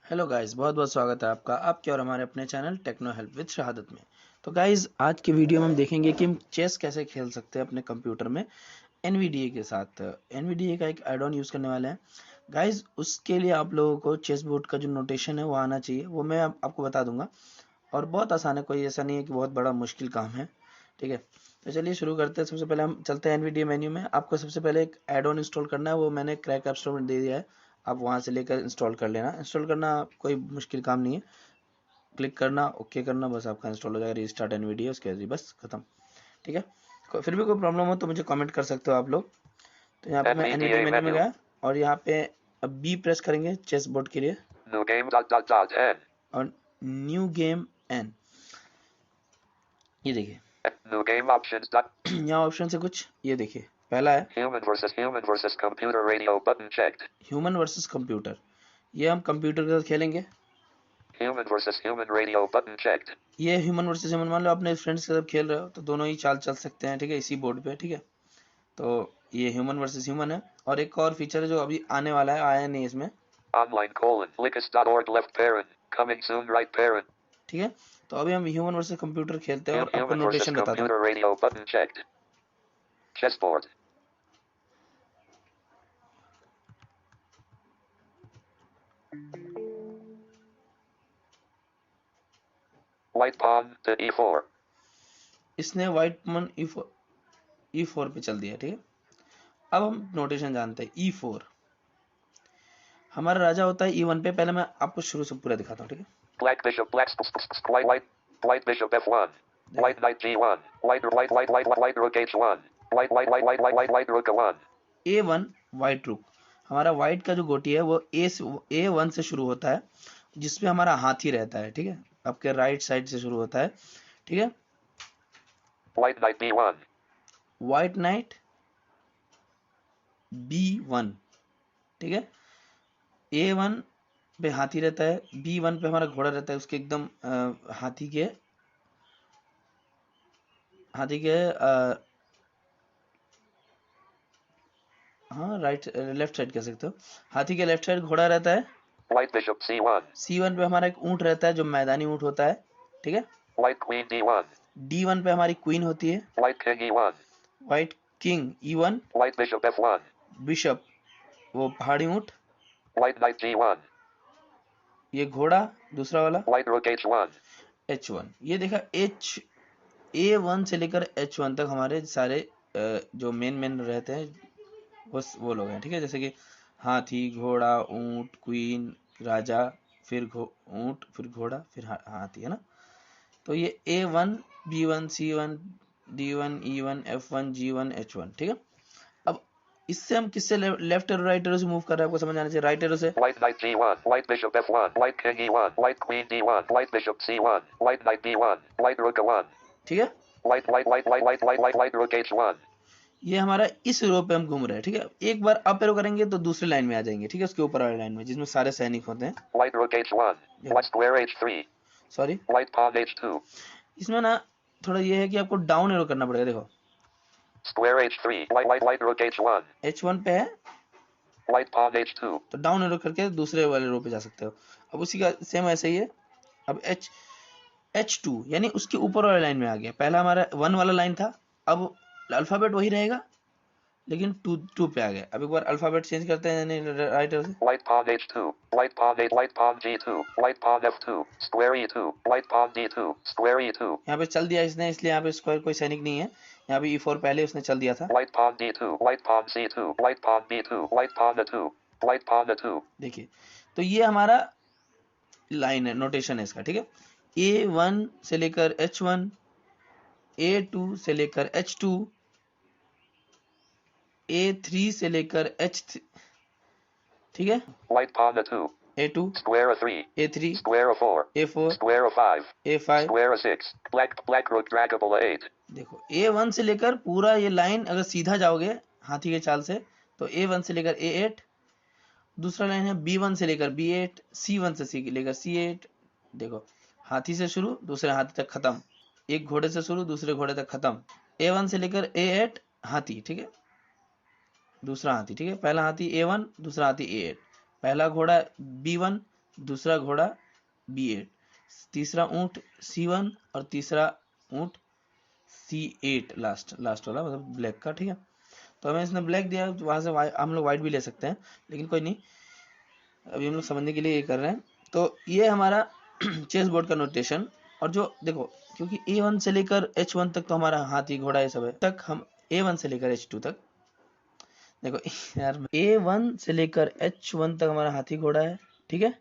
Hello guys, बहुत बहुत स्वागत है आपका आपके और हमारे अपने चैनल टेक्नो हेल्प विद शहादत में। तो गाइस, आज के वीडियो में हम देखेंगे कि हम चेस कैसे खेल सकते हैं अपने कंप्यूटर में NVDA के साथ। NVDA का एक एड ऑन यूज़ करने वाले हैं गाइस। उसके लिए आप लोगों को चेस बोर्ड का जो नोटेशन है वो आना चाहिए, वो मैं आपको बता दूंगा। और बहुत आसान है, कोई ऐसा नहीं है कि बहुत बड़ा मुश्किल काम है, ठीक है। तो चलिए शुरू करते हैं। सबसे पहले हम चलते हैं NVDA मेन्यू में। आपको सबसे पहले एक एड ऑन इंस्टॉल करना है, वो मैंने क्रैक ऐप स्टोर में दे दिया है। आप वहां से लेकर इंस्टॉल कर लेना। इंस्टॉल करना कोई मुश्किल काम नहीं है, क्लिक करना, ओके करना, बस आपका इंस्टॉल हो जाएगा। रिस्टार्ट NVDA, उसके बाद बस खत्म, ठीक है। फिर भी कोई प्रॉब्लम हो तो मुझे कमेंट कर सकते हो आप लोग। तो यहाँ पे मैं NVDA मेन्यू में गया और यहाँ पे अब बी प्रेस करेंगे चेस बोर्ड के लिए और न्यू गेम एन। ये देखिए New game options. यहाँ ऑप्शन से कुछ ये देखिए, पहला है Human versus computer radio button checked. Human versus computer. ये हम कंप्यूटर के साथ खेलेंगे। Human versus human radio button checked. ये ह्यूमन वर्सेस ह्यूमन, मान लो अपने फ्रेंड्स के साथ खेल रहे हो तो दोनों ही चाल चल सकते हैं, ठीक है, इसी बोर्ड पे, ठीक है। तो ये ह्यूमन वर्सेस ह्यूमन है। और एक और फीचर है जो अभी आने वाला है, आया नहीं इसमें, online:licus.org left parent coming soon right parent. ठीक है। तो अभी हम ह्यूमन वर्सेस कंप्यूटर खेलते हैं और आपको Human versus नोटेशन बताता हूँ। computer radio button checked. Chessboard. White pawn to e4. इसने व्हाइट पॉन E4 पे चल दिया, ठीक है। अब हम नोटेशन जानते हैं। E4 हमारा राजा होता है E1 पे। पहले मैं आपको शुरू से पूरा दिखाता हूँ, ठीक है। Black bishop white bishop f1. White knight g1. White rook h1. White rook a1. A1 white रुक। हमारा व्हाइट का जो गोटी है वो A1 से शुरू होता है, जिसमें हमारा हाथी रहता है, ठीक है। आपके राइट साइड से शुरू होता है, ठीक है। White knight b1. White night B1, ठीक है। A1 पे हाथी रहता है, B1 पे हमारा घोड़ा रहता है, उसके एकदम हाथी के हाँ राइट लेफ्ट साइड कह सकते हो। हाथी के लेफ्ट साइड घोड़ा रहता है। White bishop c1. C1 पे हमारा एक ऊंट रहता है जो मैदानी ऊंट होता है, ठीक है। White queen d1. D1 पे हमारी क्वीन होती है। White king e1. White king E1। White bishop f1. Bishop वो पहाड़ी ऊंट। White knight g1. ये घोड़ा दूसरा वाला। White rook h1. H1। ये देखा, A1 से लेकर H1 तक हमारे सारे जो मेन रहते हैं वो लोग हैं, ठीक है। जैसे कि हाथी, घोड़ा, ऊंट, क्वीन, राजा, फिर ऊंट, फिर घोड़ा, फिर हाथी, है ना। तो ये A1 B1 C1 D1 E1 F1 G1 H1, ठीक है। अब इससे हम किससे लेफ्ट और राइट एरो से मूव कर रहे हैं, आपको समझ आना चाहिए। राइट एरो से White knight g1. White bishop f1. White king e1. White queen d1. White bishop c1. White knight b1. White rook a1. ठीक है। White rook h1. ये हमारा इस रो पे हम घूम रहे हैं, ठीक है। एक बार अप एरो करेंगे तो दूसरी लाइन में आ जाएंगे, ठीक है, उसके ऊपर वाली लाइन में जिसमें सारे सैनिक होते हैं। White rook h1. White square h3. Sorry, White pawn h2. इसमें ना थोड़ा ये है कि आपको डाउन एरो करना पड़ेगा। देखो Square h3. White rook h1. H1 पे है White pawn h2. तो डाउन एरो करके दूसरे वाले रो पे जा सकते हो। अब उसी का सेम ऐसे ही है। अब H2 यानी उसके ऊपर वाले लाइन में आ गया। पहला हमारा 1 वाला लाइन था, अब अल्फाबेट वही रहेगा लेकिन 2 पे आ गया। अब एक बार अल्फाबेट चेंज करते हैं, यानी राइट एरो से। White pawn h2. White pawn g2. White pawn f2. Square e2. White pawn d2. Square e2. यहाँ पे चल दिया इसने, इसलिए यहाँ पे स्क्वायर कोई सैनिक नहीं है। यहाँ पे E4 पहले उसने चल दिया था। White pawn d2. White pawn c2. White pawn b2. White pawn a2. White pawn a2. देखिए, तो ये हमारा लाइन है, नोटेशन है इसका, ठीक है। A1 से लेकर H1, A2 से लेकर H2, A3 से लेकर H3, ठीक है। White pawn a2. A2, Square a3. A3, Square a4. A4, Square a5. A5, Square a6. Black rook draggable a8. देखो A1 से लेकर पूरा ये लाइन अगर सीधा जाओगे हाथी के चाल से तो A1 से लेकर A8। दूसरा लाइन है B1 से लेकर B8, C1 से लेकर C8। देखो हाथी से शुरू, दूसरे हाथी तक खत्म। एक घोड़े से शुरू, दूसरे घोड़े तक खत्म। A1 से लेकर A8 हाथी, ठीक है, दूसरा हाथी, ठीक है। पहला हाथी A1, दूसरा हाथी A8, पहला घोड़ा B1, दूसरा घोड़ा B8, तीसरा ऊंट C1 और तीसरा ऊंट C8 लास्ट वाला मतलब ब्लैक का। ठीक है, तो हमें इसने ब्लैक दिया, वहां से हम लोग व्हाइट भी ले सकते हैं, लेकिन कोई नहीं, अभी हम लोग समझने के लिए ये कर रहे हैं। तो ये हमारा चेस बोर्ड का नोटेशन। और जो देखो, क्योंकि A1 से लेकर H1 तक तो हमारा हाथी घोड़ा ये सब है, तक हम A1 से लेकर H2 तक, देखो यार, A1 से लेकर H1 तक हमारा हाथी घोड़ा है। ठीक है,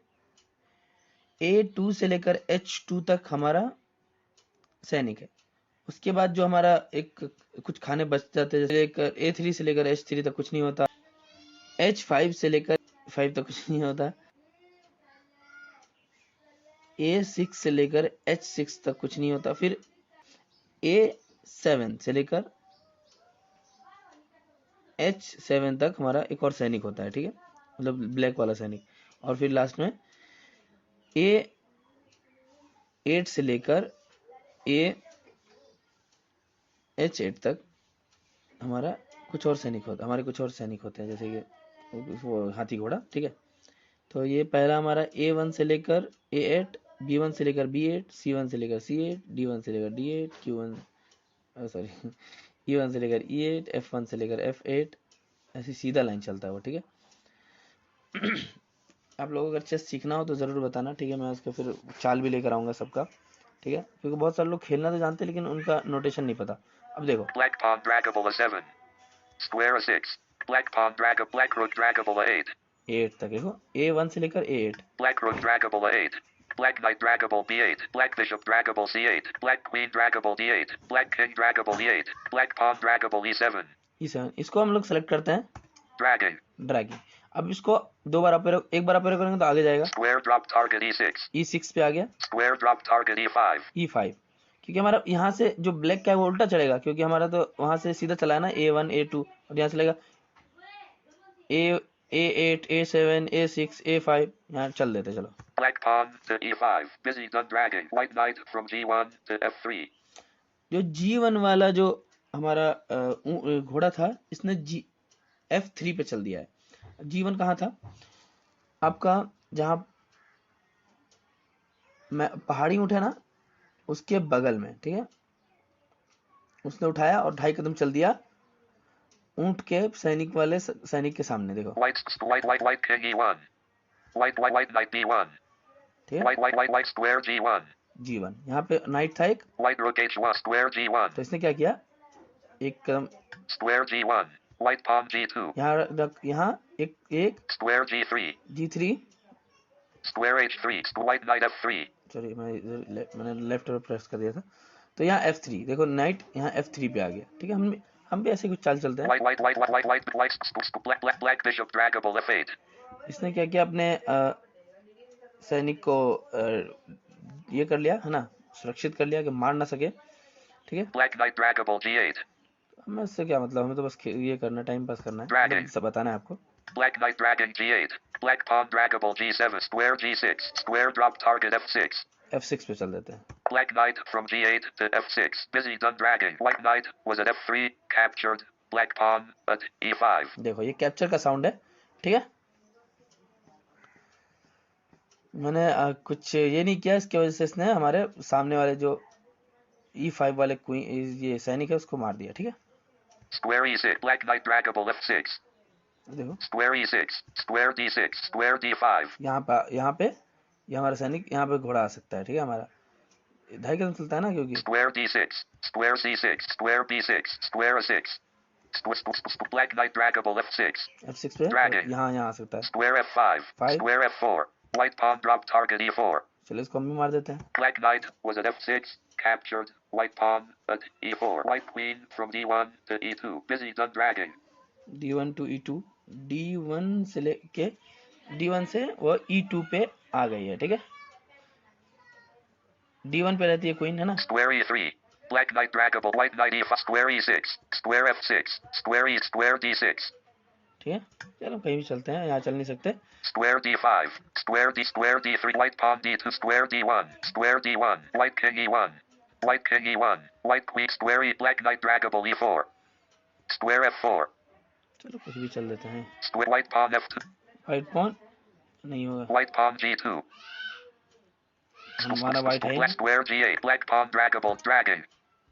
A2 से लेकर H2 तक हमारा सैनिक है। उसके बाद जो हमारा एक कुछ खाने बच जाते हैं, जैसे लेकर A3 से लेकर H3 तक कुछ नहीं होता, H5 से लेकर 5 तक कुछ नहीं होता, A6 से लेकर H6 तक कुछ नहीं होता, फिर A7 से लेकर H7 तक हमारा एक और सैनिक होता है। ठीक है, मतलब ब्लैक वाला सैनिक। और फिर लास्ट में A8 से लेकर H8 तक हमारा कुछ और सैनिक होता है, हमारे कुछ और सैनिक होते हैं, जैसे कि वो हाथी घोड़ा। ठीक है, तो ये पहला हमारा A1 से लेकर A8, B1 से लेकर B8, C1 से लेकर C8, D1 से लेकर D8, Q1 सॉरी E1 से लेकर E8, F1 से लेकर F8, ऐसी सीधा लाइन चलता है वो। ठीक है, आप लोगों को अगर चेस सीखना हो तो ज़रूर बताना। ठीक है, मैं उसका फिर चाल भी लेकर आऊँगा सबका। ठीक है, क्योंकि बहुत सारे लोग खेलना तो जानते हैं लेकिन उनका नोटेशन नहीं पता। अब देखो, Black pawn dragable a7. Square a6. Black pawn black rook dragable a8. 8 तक देखो, A1 से लेकर A8, Black rook dragable a8. Black knight dragable b8. Black bishop dragable c8. Black queen dragable d8. Black king dragable e8. Black pawn dragable e7. E7, इसको हम लोग select करते हैं Dragging. Dragging. एक बार अप एरो करेंगे तो आगे जाएगा, Square drop target e6. E6 पे आ गया, Square drop target e5. E5, क्योंकि हमारा यहाँ से जो ब्लैक का है वो उल्टा चलेगा, क्योंकि हमारा तो वहां से सीधा चला है ना A1 A2, और यहाँ चलेगा A8 A7 A6 A5, यहाँ चल देते चलो। Black pawn to e5. Busy done dragging. White knight from g1 to f3. जो G1 वाला जो हमारा घोड़ा था, इसने F3 पे चल दिया है। G1 कहाँ था आपका, जहाँ पहाड़ी ऊँट है ना, उसके बगल में। ठीक है, उसने उठाया और 2.5 कदम चल दिया ऊंट के सैनिक के सामने। देखो, White king e1. White knight d1. ठीक है, White square g1. G1 यहाँ पे नाइट था एक, White rook h1. Square g1. तो इसने क्या किया, एक कदम Square g1. White pawn g2. यहाँ एक Square g3. G3, Square h3. White knight f3. Sorry मैंने लेफ्ट और प्रेस कर दिया था, तो यहाँ F3 देखो, नाइट यहाँ F3 पे आ गया। ठीक है, हम भी ऐसे कुछ चाल चलते हैं। Black bishop draggable f8. इसने क्या किया, अपने सैनिक को ये कर लिया है ना, सुरक्षित कर लिया कि मार ना सके। ठीक है, Black knight draggable g8. हमें इससे क्या मतलब, हमें तो बस ये करना, टाइम पास करना है, Dragging. मतलब सब बताना है आपको। Black knight dragging g8. Black pawn draggable g7. Square g6. Square drop target f6. F6 पे चल देते हैं। Black knight from g8 to f6. Busy done dragging. White knight was at f3. Captured. Black pawn at e5. देखो, ये capture का sound है। ठीक है, मैंने कुछ ये नहीं किया, इसकी वजह से इसने हमारे सामने वाले जो E5 वाले क्वीन ये सैनिक है उसको मार दिया। ठीक है, Square e6. Black knight draggable f6. देखो Square e6. Square d6. Square d5. यहाँ पे ये हमारा सैनिक यहाँ पे घोड़ा आ सकता है। ठीक है, हमारा 2.5 कदम चलता है ना, क्योंकि Square d6. Square c6. Square b6. Square a6. Black knight draggable f6. F6 पे Dragging. यहाँ आ सकता है। Square f5. 5, Square f4. White pawn drop target e4. चलो इसको हम भी मार देते हैं। Black knight was at f6. Captured. White pawn at e4. White queen from d1 to e2. Busy done dragging. D1 to E2, D1 से लेके D1 से वो E2 पे आ गई है। ठीक है, D1 पे रहती है क्वीन, है ना। Square e3. Black knight draggable. White knight e5. Square e6. Square f6. Square d6. ठीक है, चलो कहीं भी चलते हैं, यहाँ चल नहीं सकते। Square d5. Square d3. White pawn d2. Square d1. Square d1. White king e1. White king e1. White queen. Square e. Black knight draggable e4. Square f4. चलो कुछ भी चल देते हैं। Square white pawn f2. White pawn नहीं होगा, White pawn G2. हमारा white है ही Black नहीं। square G8. Black pawn draggable. Dragging.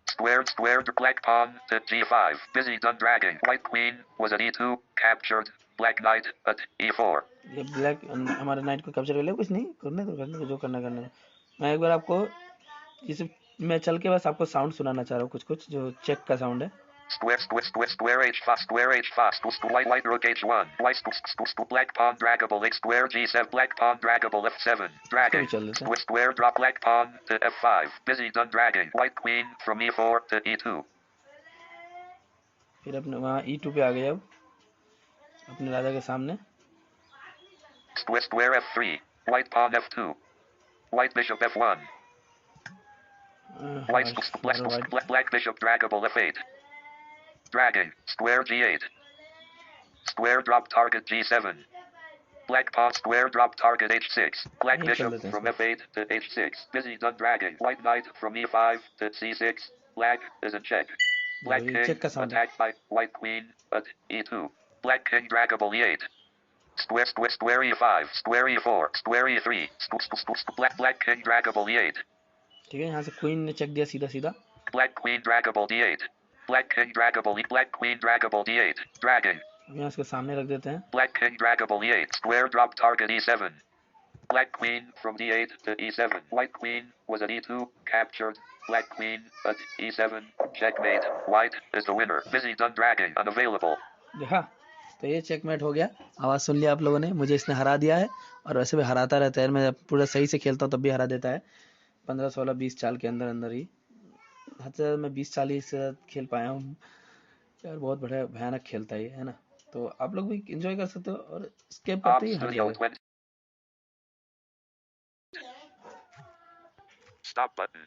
Squared. Black pawn to G5. Busy done dragging. White queen was at E2. Captured. Black knight at E4. ये black हमारे night को capture कर लिया, कुछ नहीं करने तो जो करना करने। मैं एक बार आपको इस मैं चल के बस आपको साउंड सुनाना चाह रहा हूँ, कुछ जो चेक का साउंड है। Square H5. White rook H1. Black pawn draggable. Square G7. Black pawn draggable F7. इसको भी Dragging. चल देते हैं। Square drop black pawn to F5. Busy done dragging. White queen from E4 to E2. फिर अपने वहाँ E2 पे आ गए, अब अपने राजा के सामने। Square F3. White pawn F2. White bishop F1. Black bishop draggable F8. Dragging. Square G8. Square drop target G7. Black pawn square drop target H6. Black bishop from F8 to H6. Busy done dragging. White knight from E5 to C6. Black is in check. Black king attacked by white queen at E2. Black king draggable E8. Square E5. Square E4. Square E3. Black king draggable E8. ठीक है, यहाँ से queen ने check दिया सीधा सीधा। Black queen draggable D8. Black king draggable E. Black queen draggable D8. Dragging. अब यहाँ इसके सामने रख देते हैं। Black king draggable E8. Square drop target E7. Black queen from D8 to E7. White queen was at E2. Captured. Black queen at E7. Checkmate. White is the winner. Busy done dragging. Unavailable. देखा, तो ये checkmate हो गया। आवाज सुन लिया आप लोगों ने, मुझे इसने हरा दिया है और वैसे भी हराता रहता है, मैं पूरा सही से खेलता हूँ तब भी हरा देता है। 15 16 20 चाल के अंदर अंदर ही, हद से ज़्यादा मैं 20 चाल ही से खेल पाया हूँ यार। बहुत बड़ा भयानक खेलता है ना। तो आप लोग भी एंजॉय कर सकते हो और स्केप करते ही हट जाएगा। Stop button.